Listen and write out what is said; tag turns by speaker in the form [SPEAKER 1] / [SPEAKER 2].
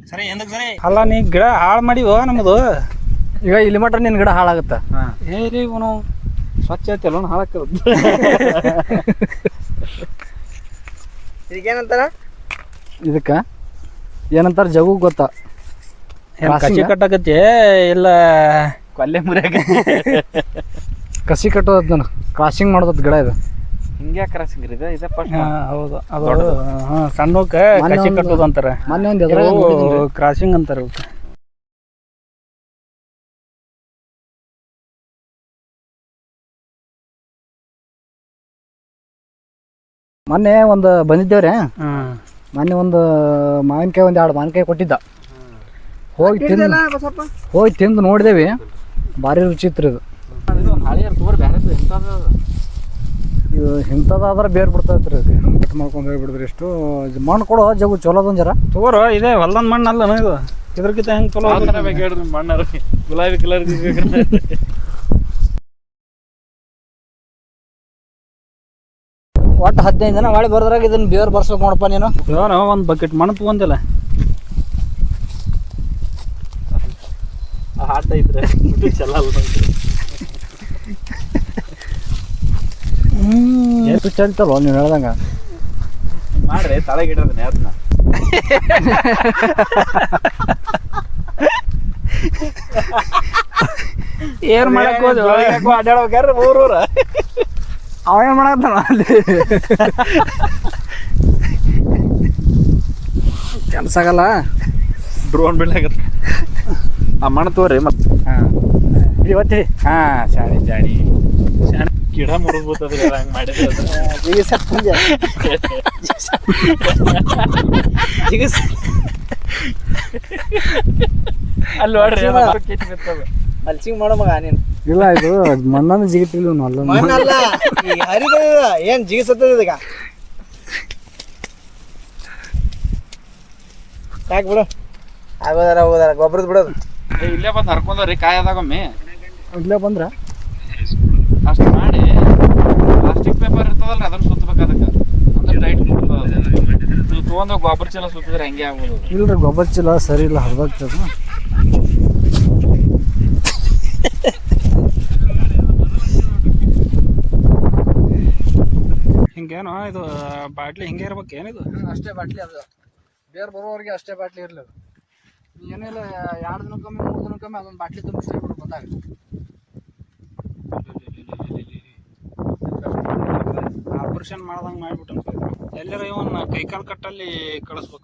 [SPEAKER 1] ಸರಿ ಎಂದಕ್ಕೆ ಸರಿ ಅಲ್ಲ ನೀ ಗಿಡ ಹಾಳು ಮಾಡಿವ ನಮ್ಮದು
[SPEAKER 2] ಈಗ ಇಲ್ಲಿ ಮಟ್ಟ ನಿನ್ನ ಗಿಡ ಹಾಳಾಗುತ್ತ
[SPEAKER 1] ಏರಿ ಇವನು ಸ್ವಚ್ಛ ಐತಲ್ಲ ಹಾಳಕ್ಕ
[SPEAKER 3] ಇದಕ್ಕೇನಂತಾರ
[SPEAKER 2] ಇದಕ್ಕೆ ಏನಂತಾರ ಜಗು ಗೊತ್ತಾ
[SPEAKER 1] ಕಸಿ ಕಟ್ಟಕತ್ತಿ ಇಲ್ಲ ಕೊಲ್ಲೆ ಮುರಿಯಾಕ
[SPEAKER 2] ಕಸಿ ಕಟ್ಟೋದ್ ನಾನು ಕ್ರಾಸಿಂಗ್ ಮಾಡೋದ್ ಗಿಡ ಇದು
[SPEAKER 1] ಹಿಂಗೆ ಕ್ರಾಸಿಂಗ್ ಇದೆ ಇದೆ ಫಸ್ಟ್
[SPEAKER 2] ಹೌದು
[SPEAKER 1] ಅದು ಸಣ್ಣಕ್ಕ ಕಸಿ ಕಟ್ಟೋದು ಅಂತಾರೆ
[SPEAKER 2] ಮೊನ್ನೆ ಒಂದು ಎದುರಾಗ
[SPEAKER 1] ಕ್ರಾಸಿಂಗ್ ಅಂತಾರೆ ಅವಕ್ಕೆ
[SPEAKER 2] ಮೊನ್ನೆ ಒಂದು ಬಂದಿದ್ದೇವ್ರೆ ಮೊನ್ನೆ ಒಂದು ಮಾವಿನಕಾಯಿ ಒಂದು 2 ಮಾವಿನಕಾಯಿ ಕೊಟ್ಟಿದ್ದ ಹೋಗಿ ತಿಂದು ನೋಡಿದೇವಿ ಭಾರಿ ರುಚಿ ಇತ್ತು ಇದು ಇಂಥದ್ದಾದ್ರೆ ಬೇರೆ ಬಿಡ್ತೈತ್ರಿ ಕಟ್ ಮಾಡ್ಕೊಂಡು ಹೋಗ್ಬಿಡಿದ್ರಿ ಎಷ್ಟು ಮಣ್ಣು ಕೊಡೋ ಜಗು ಚಲೋದೊಂದು ಜರ
[SPEAKER 1] ತಗೋರು ಇದೆ ಹೊಲ್ದನ್ ಮಣ್ಣು ಅಲ್ಲ ಇದು ಇದ್ರಕ್ಕಿಂತ ಹೆಂಗೆ ಚಲೋ ಹೇಳ್ರಿ ಮಣ್ಣರು ಗುಲಾಬಿ ಕಲರ್
[SPEAKER 2] ಒಟ್ಟು 15 ದಿನ ಮಳೆ ಬರ್ದ್ರಾಗ ಇದನ್ನ ಬೇರೆ ಬರ್ಸ್ಬೇಕು ನೋಡಪ್ಪ ನೀನು
[SPEAKER 1] ನಾವು ಒಂದು ಬಕೆಟ್ ಮಣ್ಣು ತೊಗೊಂದಿಲ್ಲ ಆಟ ಇದ್ರೆ ಚಲ
[SPEAKER 2] ಎಷ್ಟು ಚಲ್ತಲ್ವ ನೀವು ಹೇಳ್ದಂಗ
[SPEAKER 1] ಮಾಡ್ರಿ ತಲೆಗಿಡ್ರದನ್ನ ಅದನ್ನ ಏನ್ ಮಾಡಕ್ ಹೋದ್ ಅಡ್ಯಾಡ್ಬೇಕ್ರಿ ಊರೂರ
[SPEAKER 2] ಅವ ಏನು ಮಾಡತ್ತಾನ ಅಲ್ಲಿ ಕೆಲಸ ಆಗಲ್ಲ
[SPEAKER 1] ಡ್ರೋನ್ ಬೀಳಾಗತ್ತ ಆ ಮಣ್ಣು ತೋರಿ ಮತ್ತೆ
[SPEAKER 2] ಇವತ್ತಿ
[SPEAKER 1] ಶಾಣಿ ಜಾಣಿ ಶಾಣಿ ಗಿಡ ಮುರಿದ್ಬಿಟ್ಟದ್ರಿ ಹಂಗೆ ಮಾಡಿದ್ರೆ ಅಲ್ಲಿ ನೋಡ್ರಿ
[SPEAKER 3] ಮಲ್ಚಿಂಗ್ ಮಾಡೋ ಮಗ ನೀನು
[SPEAKER 2] ಇಲ್ಲ ಇದು ಮಣ್ಣನ್ನು ಜಿಗಿತಿಲ್ಲ ಅಲ್ಲ
[SPEAKER 3] ಮಣ್ಣಲ್ಲ ಹರಿದ ಏನ್ ಜಿಗಿಸತ್ತದ ಈಗ ಸಾಕು ಬಿಡು ಹೋಗೋದಾರ ಗೊಬ್ಬರದ ಬಿಡೋದು
[SPEAKER 1] ಇಲ್ಲೇ ಬಂದು ಹರ್ಕೊಂಡ್ರಿ ಕಾಯದಾಗೊಮ್ಮೆ
[SPEAKER 2] ಇಲ್ಲೇ ಬಂದ್ರ
[SPEAKER 1] ಅಷ್ಟು ಮಾಡಿ ಪ್ಲಾಸ್ಟಿಕ್ ಪೇಪರ್ ಇರ್ತದಲ್ರಿ ಅದನ್ನ ಸುತ್ತಬೇಕು ಅದಕ್ಕೆ ಅಂದ್ರೆ ಟೈಟ್ ನೀವು ತೊಗೊಂಡು ಗೊಬ್ಬರ ಚೀಲ ಸುತ್ತಿದ್ರೆ ಹಂಗೆ ಆಗ್ಬೋದು
[SPEAKER 2] ಇಲ್ರಿ ಗೊಬ್ಬರ ಚೀಲ ಸರಿ ಇಲ್ಲ ಹರಿದಾಗ್ತದ
[SPEAKER 1] ಹಿಂಗೇನೋ ಇದು ಬಾಟ್ಲಿ ಹಿಂಗೆ ಇರ್ಬೇಕು ಏನಿದು
[SPEAKER 2] ಅಷ್ಟೇ ಬಾಟ್ಲಿ ಅದು ಬೇರೆ ಬರೋರಿಗೆ ಅಷ್ಟೇ ಬಾಟ್ಲಿ ಇರಲಿ ಅದು ಏನಿಲ್ಲ 2 ದಿನಕ್ಕೊಮ್ಮೆ 3 ದಿನಕ್ಕೊಮ್ಮೆ ಅದೊಂದು ಬಾಟ್ಲಿ ತುಂಬಿಸ್ತಾ ಬಿಡು ಗೊತ್ತಾಗುತ್ತೆ
[SPEAKER 1] ಆಪರೇಷನ್ ಮಾಡ್ದಂಗೆ ಮಾಡಿಬಿಟ್ಟು ಎಲ್ಲರ ಇವನ್ ಕೈಕಾಲು ಕಟ್ಟಲ್ಲಿ ಕಳಿಸ್ಬೇಕು